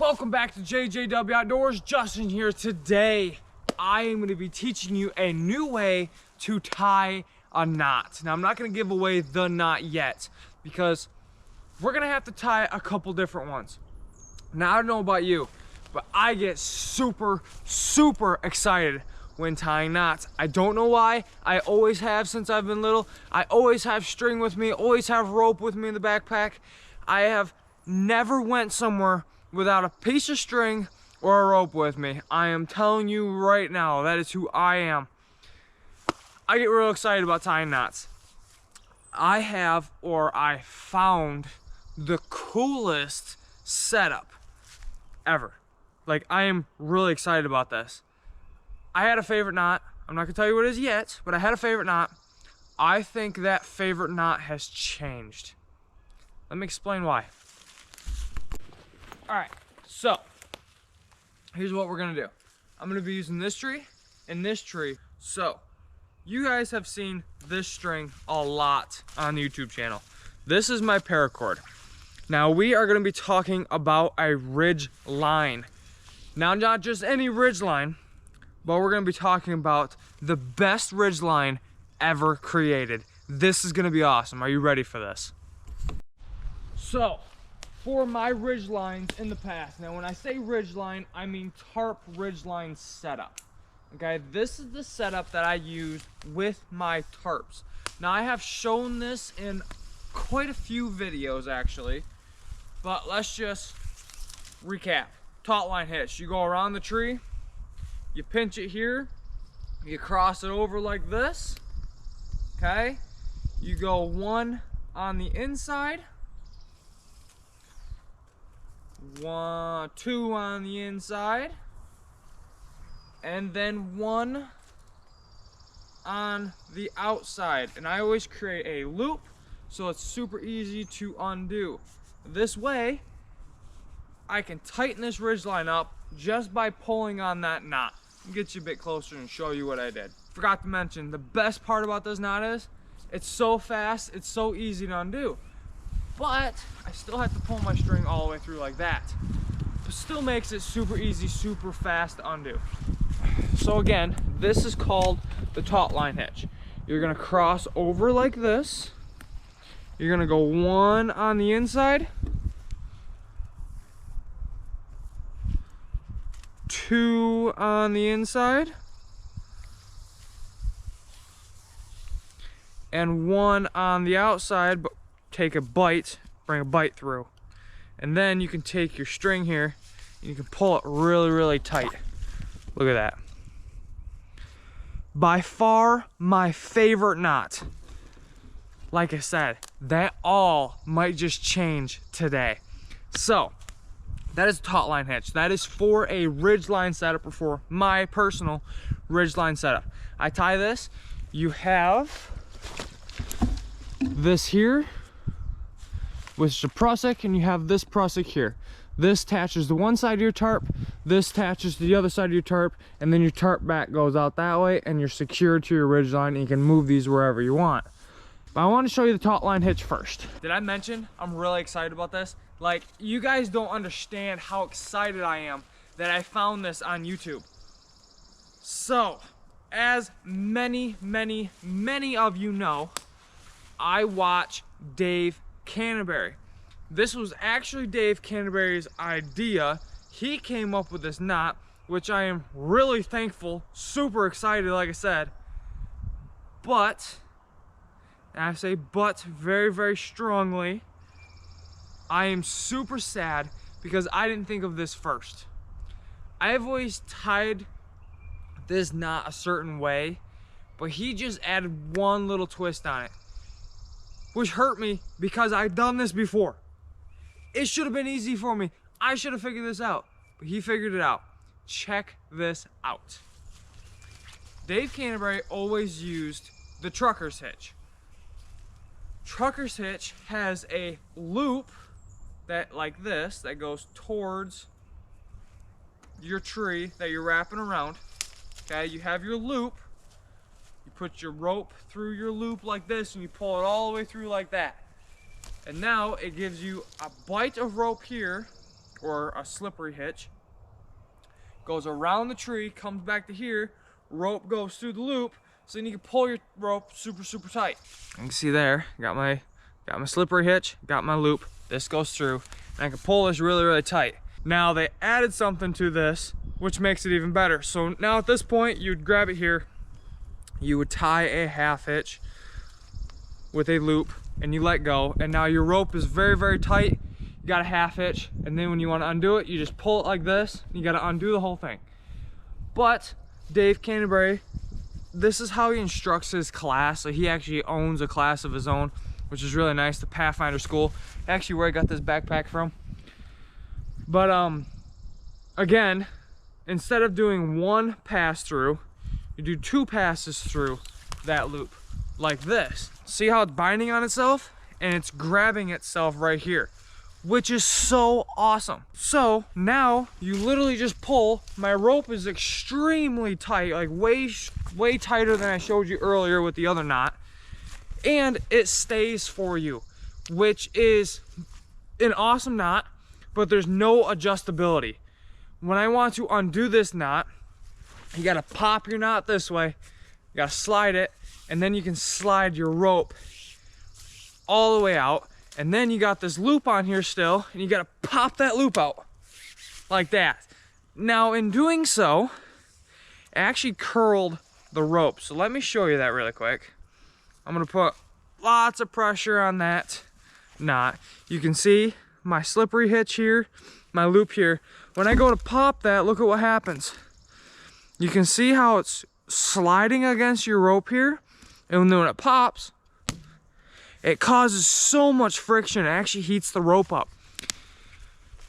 Welcome back to JJW Outdoors. Justin here. Today, I am going to be teaching you a new way to tie a knot. Now, I'm not going to give away the knot yet because we're going to have to tie a couple different ones. Now, I don't know about you, but I get super excited when tying knots. I don't know why. I always have since I've been little. I always have string with me, always have rope with me in the backpack. I have never went somewhere without a piece of string or a rope with me. I am telling you right now, that is who I am. I get real excited about tying knots. I found the coolest setup ever. Like, I am really excited about this. I had a favorite knot. I'm not gonna tell you what it is yet, but I had a favorite knot. I think that favorite knot has changed. Let me explain why. All right, so here's what we're gonna do. I'm gonna be using this tree and this tree. So you guys have seen this string a lot on the YouTube channel. This is my paracord. Now we are gonna be talking about a Ridgeline. Now, not just any Ridgeline, but we're gonna be talking about the best Ridgeline ever created. This is gonna be awesome. Are you ready for this? So, for my Ridgelines in the past, now when I say Ridgeline, I mean tarp Ridgeline setup. Okay, this is the setup that I use with my tarps. Now I have shown this in quite a few videos actually, but let's just recap. Taut line hitch, you go around the tree, you pinch it here, you cross it over like this, okay? You go one on the inside, two on the inside, and then one on the outside. And I always create a loop so it's super easy to undo. This way, I can tighten this Ridgeline up just by pulling on that knot. I'll get you a bit closer and show you what I did. Forgot to mention, the best part about this knot is, it's so fast, it's so easy to undo. But I still have to pull my string all the way through like that. But still makes it super easy, super fast to undo. So again, this is called the taut line hitch. You're gonna cross over like this. You're gonna go one on the inside, two on the inside, and one on the outside, but take a bite, bring a bite through. And then you can take your string here and you can pull it really tight. Look at that. By far my favorite knot. Like I said, that all might just change today. So that is taut line hitch. That is for a Ridgeline setup, or for my personal Ridgeline setup. I tie this, you have this here, which is a prusik, and you have this prusik here. This attaches to one side of your tarp, this attaches to the other side of your tarp, and then your tarp back goes out that way, and you're secured to your Ridgeline, and you can move these wherever you want. But I want to show you the taut line hitch first. Did I mention I'm really excited about this? Like, you guys don't understand how excited I am that I found this on YouTube. So, as many of you know, I watch Dave Canterbury. This was actually Dave Canterbury's idea. He came up with this knot, which I am really thankful, super excited, like I said. But, and I say but very strongly, I am super sad because I didn't think of this first. I have always tied this knot a certain way, but he just added one little twist on it, which hurt me because I've done this before. It should have been easy for me. I should have figured this out, but he figured it out. Check this out. Dave Canterbury always used the trucker's hitch. Trucker's hitch has a loop that, like this, that goes towards your tree that you're wrapping around. Okay, you have your loop. You put your rope through your loop like this and you pull it all the way through like that. And now it gives you a bite of rope here or a slippery hitch. Goes around the tree, comes back to here, rope goes through the loop, so then you can pull your rope super tight. You can see there, got my slippery hitch, got my loop. This goes through, and I can pull this really tight. Now they added something to this, which makes it even better. So now at this point, you'd grab it here, you would tie a half hitch with a loop, and you let go, and now your rope is very tight. You got a half hitch, and then when you want to undo it, you just pull it like this. You got to undo the whole thing. But Dave Canterbury, this is how he instructs his class. So he actually owns a class of his own, which is really nice. The Pathfinder School, actually where I got this backpack from. But again, instead of doing one pass through, you do 2 passes through that loop, like this. See how it's binding on itself, and it's grabbing itself right here, which is so awesome. So now you literally just pull. My rope is extremely tight, like way tighter than I showed you earlier with the other knot, and it stays for you, which is an awesome knot, but there's no adjustability. When I want to undo this knot, you gotta pop your knot this way, you gotta slide it, and then you can slide your rope all the way out. And then you got this loop on here still, and you gotta pop that loop out like that. Now in doing so, it actually curled the rope. So let me show you that really quick. I'm gonna put lots of pressure on that knot. You can see my slippery hitch here, my loop here. When I go to pop that, look at what happens. You can see how it's sliding against your rope here, and then when it pops, it causes so much friction, it actually heats the rope up.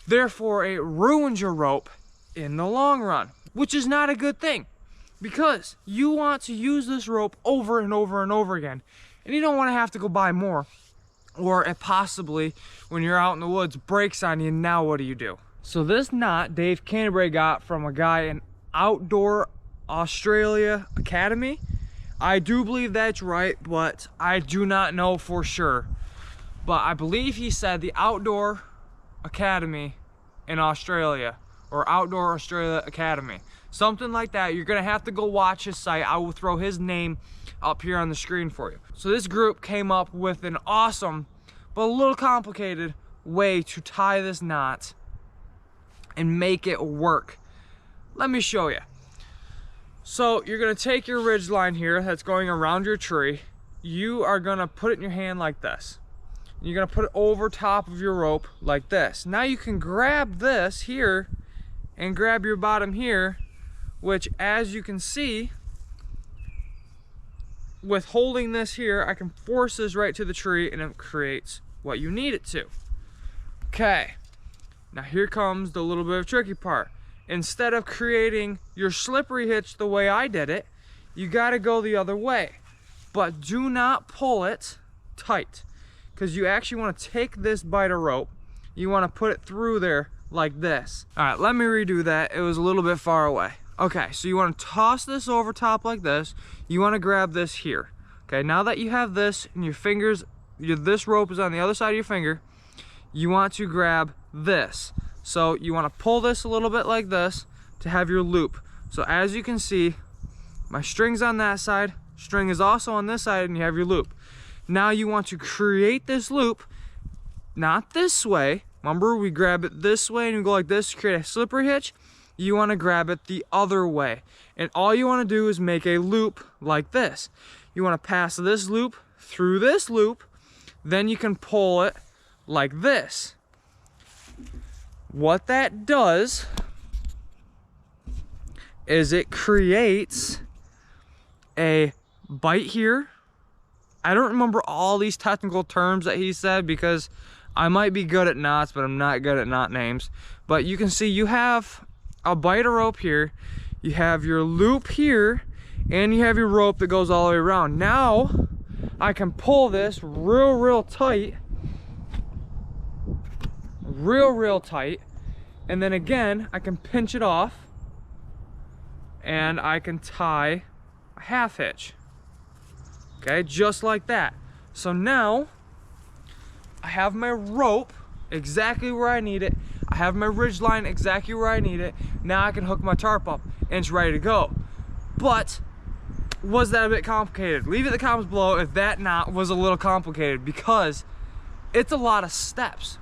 Therefore, it ruins your rope in the long run, which is not a good thing, because you want to use this rope over and over again, and you don't want to have to go buy more, or it possibly, when you're out in the woods, breaks on you. Now what do? So this knot Dave Canterbury got from a guy in Outdoor Australia Academy. I do believe that's right, but I do not know for sure. But I believe he said the Outdoor Academy in Australia, or Outdoor Australia Academy. Something like that. You're gonna have to go watch his site. I will throw his name up here on the screen for you. So this group came up with an awesome, but a little complicated way to tie this knot and make it work. Let me show you. So you're gonna take your ridge line here that's going around your tree. You are gonna put it in your hand like this. You're gonna put it over top of your rope like this. Now you can grab this here and grab your bottom here, which, as you can see, with holding this here, I can force this right to the tree and it creates what you need it to. Okay, now here comes the little bit of tricky part. Instead of creating your slippery hitch the way I did it, you gotta go the other way. But do not pull it tight, because you actually want to take this bite of rope, you want to put it through there like this. All right, let me redo that. It was a little bit far away. Okay, so you want to toss this over top like this. You want to grab this here. Okay, now that you have this and your fingers, this rope is on the other side of your finger, you want to grab this. So you want to pull this a little bit like this to have your loop. So as you can see, my string's on that side, string is also on this side, and you have your loop. Now you want to create this loop, not this way. Remember, we grab it this way and we go like this to create a slippery hitch. You want to grab it the other way. And all you want to do is make a loop like this. You want to pass this loop through this loop, then you can pull it like this. What that does is it creates a bite here. I don't remember all these technical terms that he said, because I might be good at knots, but I'm not good at knot names. But you can see you have a bite of rope here, you have your loop here, and you have your rope that goes all the way around. Now I can pull this real tight, real tight, and then again I can pinch it off and I can tie a half hitch. Okay, just like that. So now I have my rope exactly where I need it. I have my Ridgeline exactly where I need it. Now I can hook my tarp up and it's ready to go. But was that a bit complicated? Leave it in the comments below if that knot was a little complicated, because it's a lot of steps.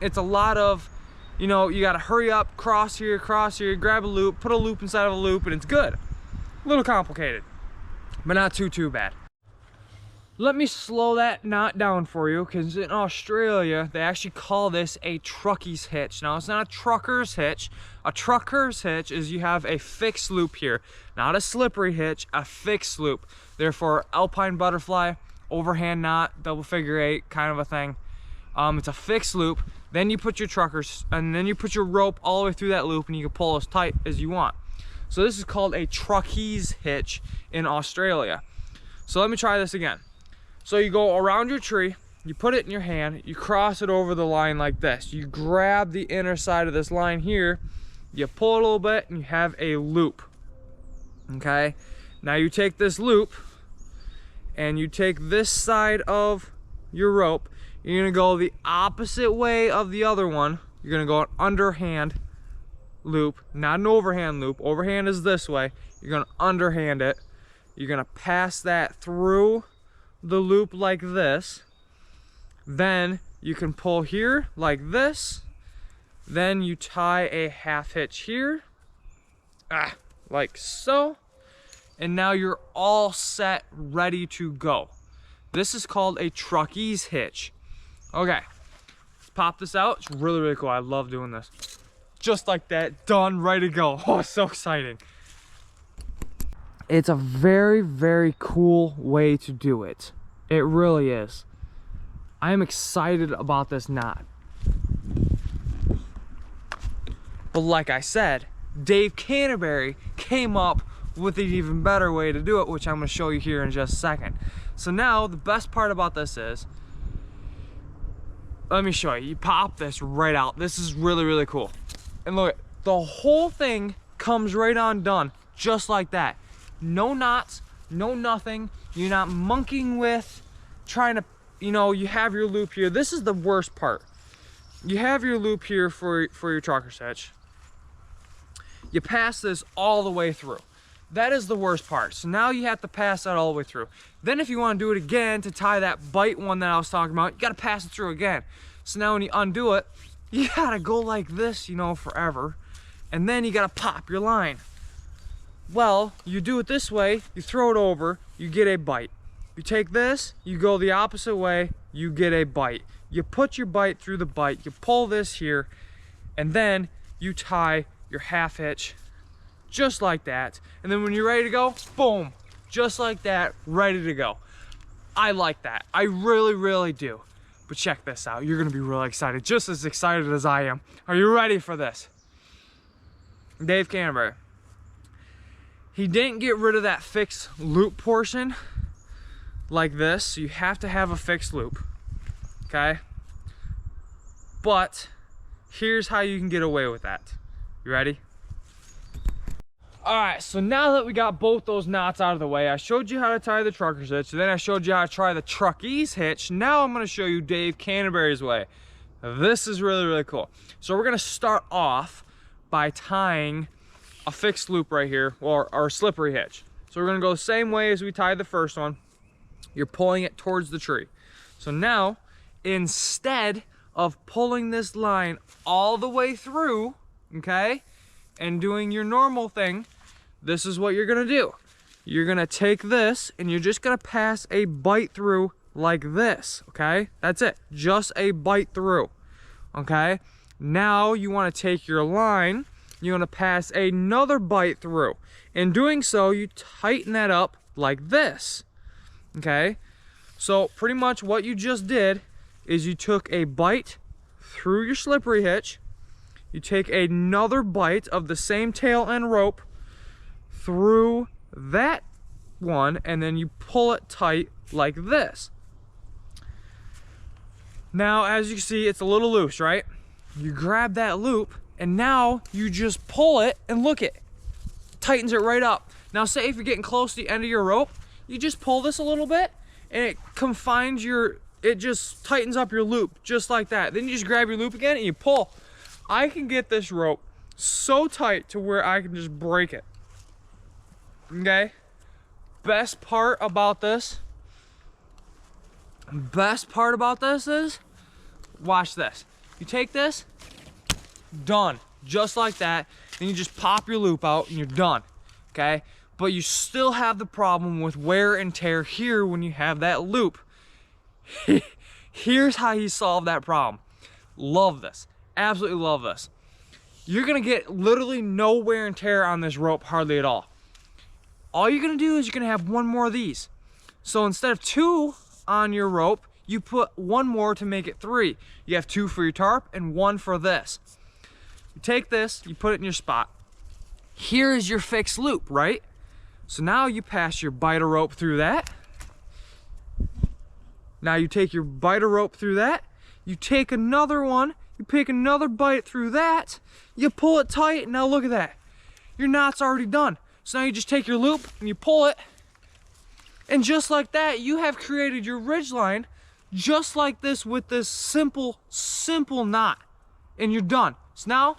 It's a lot of, you know, you gotta hurry up, cross here, grab a loop, put a loop inside of a loop, and it's good. A little complicated, but not too bad. Let me slow that knot down for you, because in Australia, they actually call this a truckee's hitch. Now, it's not a trucker's hitch. A trucker's hitch is you have a fixed loop here, not a slippery hitch, a fixed loop. Therefore, alpine butterfly, overhand knot, double figure eight kind of a thing. It's a fixed loop. Then you put your truckers, and then you put your rope all the way through that loop, and you can pull as tight as you want. So this is called a truckee's hitch in Australia. So let me try this again. So you go around your tree, you put it in your hand, you cross it over the line like this. You grab the inner side of this line here, you pull it a little bit, and you have a loop. Okay? Now you take this loop, and you take this side of your rope, you're gonna go the opposite way of the other one. You're gonna go an underhand loop, not an overhand loop. Overhand is this way. You're gonna underhand it. You're gonna pass that through the loop like this. Then you can pull here like this. Then you tie a half hitch here, like so. And now you're all set, ready to go. This is called a truckee's hitch. Okay, let's pop this out. It's really cool. I love doing this. Just like that, done, ready to go. Oh, it's so exciting. It's a very cool way to do it. It really is. I am excited about this knot. But like I said, Dave Canterbury came up with an even better way to do it, which I'm going to show you here in just a second. So now the best part about this is, let me show you. You pop this right out. This is really cool. And look, the whole thing comes right on done, just like that. No knots, no nothing. You're not monkeying with, trying to, you know, you have your loop here. This is the worst part. You have your loop here for your trucker's hitch. You pass this all the way through. That is the worst part. So now you have to pass that all the way through. Then if you want to do it again to tie that bite one that I was talking about, you got to pass it through again. So now when you undo it, you got to go like this, you know, forever. And then you got to pop your line. Well, you do it this way, you throw it over, you get a bite. You take this, you go the opposite way, you get a bite. You put your bite through the bite, you pull this here, and then you tie your half hitch just like that. And then when you're ready to go, boom, just like that, ready to go. I like that. I really do. But check this out. You're gonna be really excited, just as excited as I am. Are you ready for this? Dave Canterbury. He didn't get rid of that fixed loop portion like this. So you have to have a fixed loop, okay? But here's how you can get away with that. You ready? All right, so now that we got both those knots out of the way, I showed you how to tie the trucker's hitch, then I showed you how to try the truckee's hitch. Now I'm gonna show you Dave Canterbury's way. This is really cool. So we're gonna start off by tying a fixed loop right here, or a slippery hitch. So we're gonna go the same way as we tied the first one. You're pulling it towards the tree. So now, instead of pulling this line all the way through, okay, and doing your normal thing, this is what you're gonna do. You're gonna take this and you're just gonna pass a bite through like this, okay? That's it, just a bite through, okay? Now you wanna take your line, you're gonna pass another bite through. In doing so, you tighten that up like this, okay? So pretty much what you just did is you took a bite through your slippery hitch, you take another bite of the same tail end rope through that one, and then you pull it tight like this. Now, as you can see, it's a little loose, right? You grab that loop, and now you just pull it, and look, it tightens it right up. Now, say if you're getting close to the end of your rope, you just pull this a little bit, and it confines your, it just tightens up your loop, just like that. Then you just grab your loop again, and you pull. I can get this rope so tight to where I can just break it. Okay? Best part about this is, watch this. You take this, done, just like that. Then you just pop your loop out and you're done, okay? But you still have the problem with wear and tear here when you have that loop. Here's how he solved that problem. Love this, absolutely love this. You're gonna get literally no wear and tear on this rope, hardly at all. All you're gonna do is you're gonna have one more of these. So instead of 2 on your rope, you put 1 more to make it 3. You have 2 for your tarp and 1 for this. You take this, you put it in your spot. Here is your fixed loop, right? So now you pass your biter rope through that. Now you take your biter rope through that. You take another one, you pick another bite through that. You pull it tight, and now look at that. Your knot's already done. So now you just take your loop and you pull it. And just like that, you have created your ridgeline just like this with this simple knot. And you're done. So now,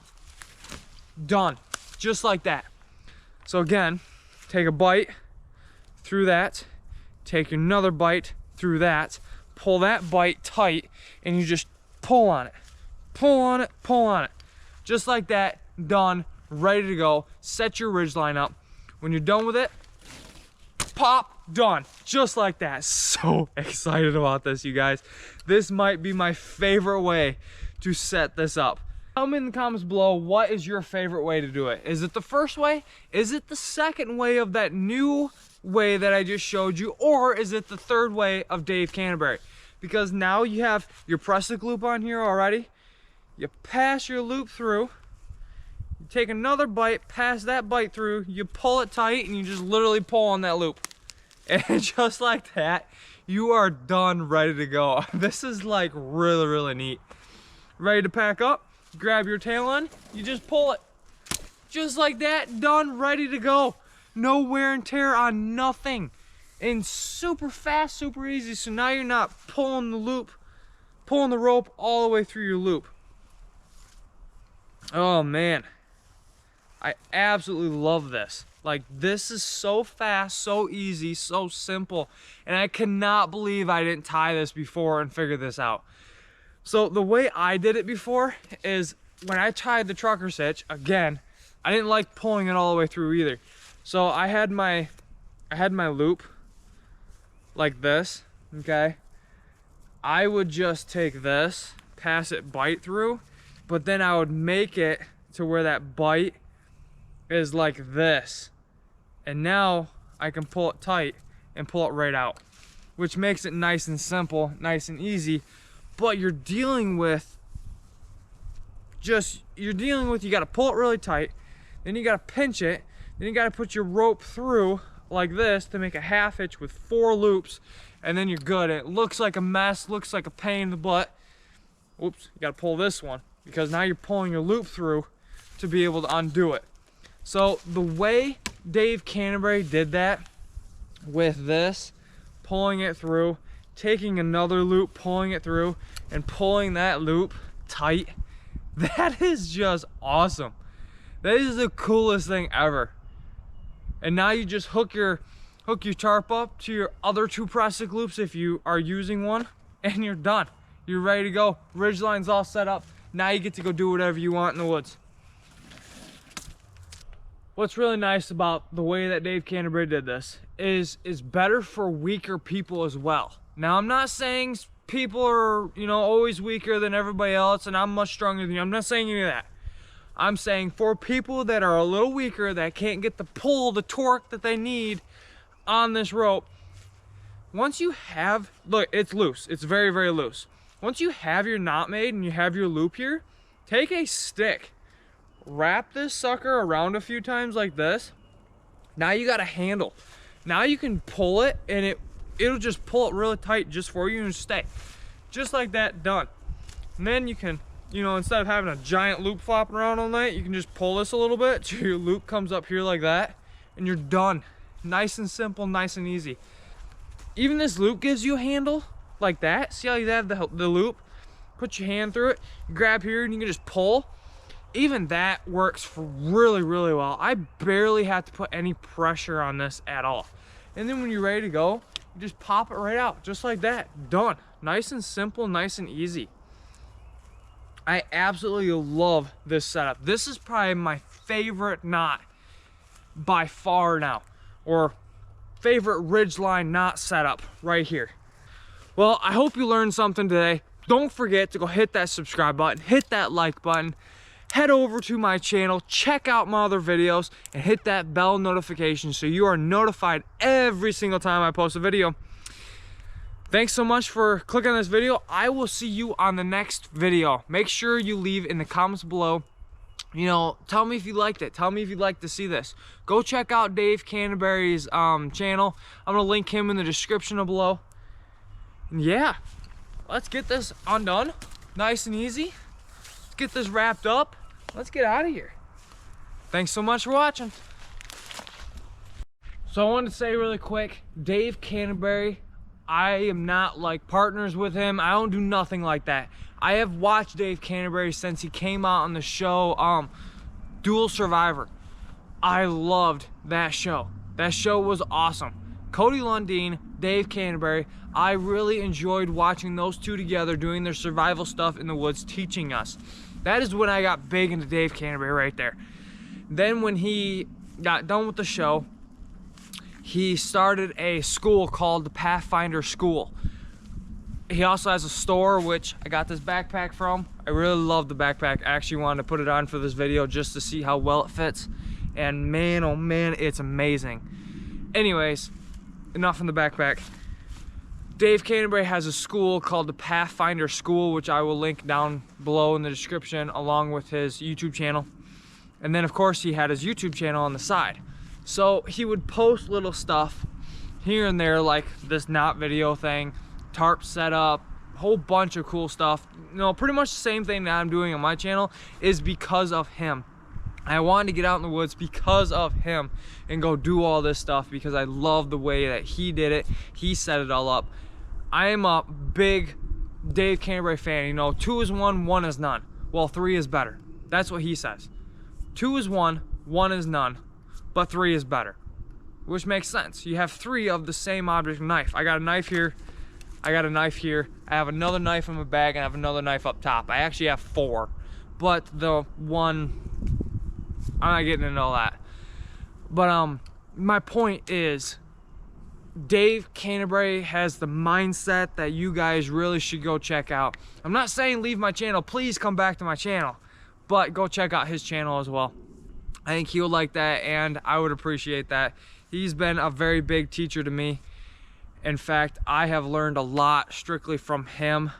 done. Just like that. So again, take a bite through that. Take another bite through that. Pull that bite tight and you just pull on it. Pull on it, pull on it. Just like that, done, ready to go. Set your ridgeline up. When you're done with it, pop, done. Just like that. So excited about this, you guys. This might be my favorite way to set this up. Tell me in the comments below, what is your favorite way to do it? Is it the first way? Is it the second way of that new way that I just showed you? Or is it the third way of Dave Canterbury? Because now you have your press-hook loop on here already. You pass your loop through. You take another bite, pass that bite through, you pull it tight, and you just literally pull on that loop. And just like that, you are done, ready to go. This is like really, really neat. Ready to pack up, grab your tail end, you just pull it. Just like that, done, ready to go. No wear and tear on nothing. And super fast, super easy. So now you're not pulling the loop, pulling the rope all the way through your loop. Oh man, I absolutely love this. Like, this is so fast, so easy, so simple, and I cannot believe I didn't tie this before and figure this out. So the way I did it before is when I tied the trucker's hitch, again, I didn't like pulling it all the way through either. So I had my loop like this, okay? I would just take this, pass it bite through, but then I would make it to where that bite is like this. And now I can pull it tight and pull it right out, which makes it nice and simple, nice and easy. But you're dealing with, you gotta pull it really tight, then you gotta pinch it, then you gotta put your rope through like this to make a half hitch with 4 loops, and then you're good. And it looks like a mess, looks like a pain in the butt. Oops, you gotta pull this one, because now you're pulling your loop through to be able to undo it. So the way Dave Canterbury did that with this, pulling it through, taking another loop, pulling it through, and pulling that loop tight, that is just awesome. That is the coolest thing ever. And now you just hook your tarp up to your other 2 press-hook loops if you are using one, and you're done. You're ready to go. Ridgeline's all set up. Now you get to go do whatever you want in the woods. What's really nice about the way that Dave Canterbury did this is better for weaker people as well. Now, I'm not saying people are, always weaker than everybody else and I'm much stronger than you. I'm not saying any of that. I'm saying for people that are a little weaker, that can't get the pull, the torque that they need on this rope, once you have, look, it's loose. It's very, very loose. Once you have your knot made and you have your loop here, take a stick, wrap this sucker around a few times like this. Now you got a handle. Now you can pull it and it'll just pull it really tight just for you and stay. Just like that, done. And then you can, instead of having a giant loop flopping around all night, you can just pull this a little bit till your loop comes up here like that and you're done. Nice and simple, nice and easy. Even this loop gives you a handle like that. See how you have the loop? Put your hand through it, grab here, and you can just pull. even that works for really well. I barely have to put any pressure on this at all. And then when you're ready to go, you just pop it right out, just like that. Done. Nice and simple, nice and easy. I absolutely love this setup. This is probably my favorite knot by far now, or favorite Ridgeline knot setup right here. Well, I hope you learned something today. Don't forget to go hit that subscribe button, hit that like button, head over to my channel, check out my other videos, and hit that bell notification so you are notified every single time I post a video. Thanks so much for clicking on this video. I will see you on the next video. Make sure you leave in the comments below. You know, tell me if you liked it. Tell me if you'd like to see this. Go check out Dave Canterbury's channel. I'm gonna link him in the description below. And yeah, let's get this undone, nice and easy. Let's get this wrapped up. Let's get out of here. Thanks so much for watching. So I wanted to say really quick, Dave Canterbury, I am not like partners with him. I don't do nothing like that. I have watched Dave Canterbury since he came out on the show Dual Survivor. I loved that show. That show was awesome. Cody Lundeen, Dave Canterbury, I really enjoyed watching those two together doing their survival stuff in the woods, teaching us. That is when I got big into Dave Canterbury right there. Then when he got done with the show, he started a school called the Pathfinder School. He also has a store, which I got this backpack from. I really love the backpack. I actually wanted to put it on for this video just to see how well it fits. And man, oh man, it's amazing. Anyways, enough from the backpack. Dave Canterbury has a school called the Pathfinder School, which I will link down below in the description, along with his YouTube channel. And then of course he had his YouTube channel on the side. So he would post little stuff here and there, like this knot video thing, tarp setup, a whole bunch of cool stuff. You know, pretty much the same thing that I'm doing on my channel is because of him. I wanted to get out in the woods because of him and go do all this stuff because I love the way that he did it. He set it all up. I am a big Dave Canterbury fan. You know, 2 is 1, 1 is none. Well, 3 is better. That's what he says. 2 is 1, 1 is none, but 3 is better, which makes sense. You have 3 of the same object knife. I got a knife here, I got a knife here, I have another knife in my bag, and I have another knife up top. I actually have 4, but the one, I'm not getting into all that. But my point is, Dave Canterbury has the mindset that you guys really should go check out. I'm not saying leave my channel, please come back to my channel, but go check out his channel as well. I think he would like that, and I would appreciate that. He's been a very big teacher to me. In fact, I have learned a lot strictly from him,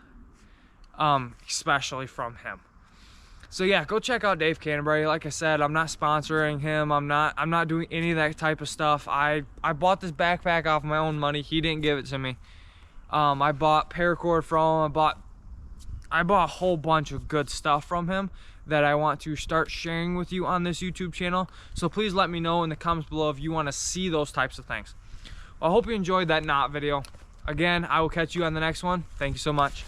especially from him. So yeah, go check out Dave Canterbury. Like I said, I'm not sponsoring him. I'm not doing any of that type of stuff. I bought this backpack off my own money. He didn't give it to me. I bought paracord from him. I bought a whole bunch of good stuff from him that I want to start sharing with you on this YouTube channel. So please let me know in the comments below if you want to see those types of things. Well, I hope you enjoyed that knot video. Again, I will catch you on the next one. Thank you so much.